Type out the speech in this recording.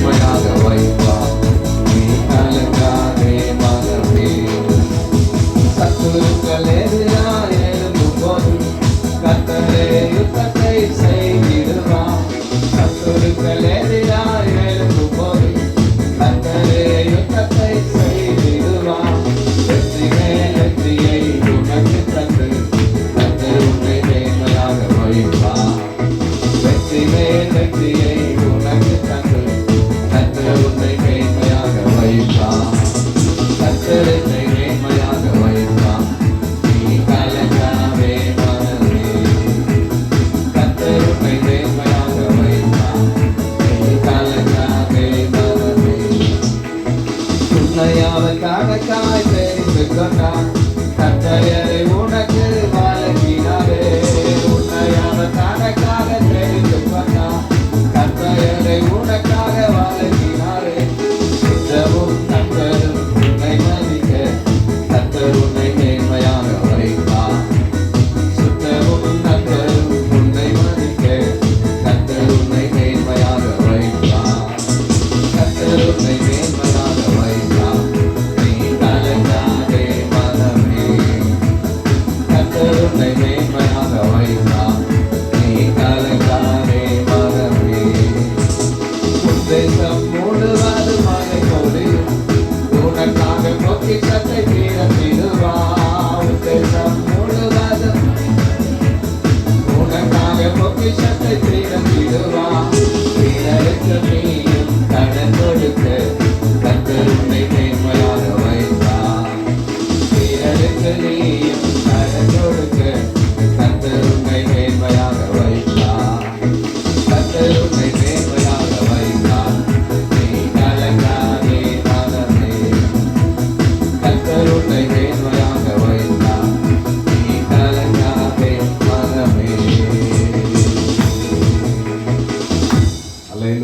மேன்மையாக வைப்பார். நீ கலங்காதே மகனே. சத்துருக்கள் எதிராய் எழும்பும்போது கர்த்தரே யுத்தத்தை செய்திடுவார். சத்துருக்கள் எதிராய் எழும்பும்போது கர்த்தரே யுத்தத்தை செய்திடுவார். வெற்றி மேல் வெற்றியை உனக்கு தந்து கர்த்தர் உன்னை மேன்மையாக வைப்பார். வெற்றி மேல் வெற்றியை உனக்கு தந்து கர்த்தர் உன்னை மேன்மையாக வைப்பார். கர்த்தர் உன்னை மேன்மையாக வைப்பார். நீ கலங்காதே மகனே. கர்த்தர் உன்னை மேன்மையாக வைப்பார். நீ கலங்காதே மகனே. உன்னை அவர் கணக்காய் தெரிந்து கொண்டார். கர்த்தரை உனக்கு வழங்கினாரே. உன்னை அவர் கணக்காக தெரிந்து கொண்டார். கர்த்தரை உனக்காக வழங்கினாரே. சுற்றமும் நண்பரும் உன்னை மதிக்க கர்த்தர் உன்னை மேன்மையாக வைப்பார். சுற்றமும் நண்பரும் உன்னை மதிக்க கர்த்தர் உன்னை மேன்மையாக வைப்பார். கர்த்தர் உன்னை மேன்மையாக வைப்பார். நீ கலங்காதே மகனே. கர்த்தர் உன்னை மேன்மையாக வைப்பார். நீ கலங்காதே மகனே. உன் தேசம் முழு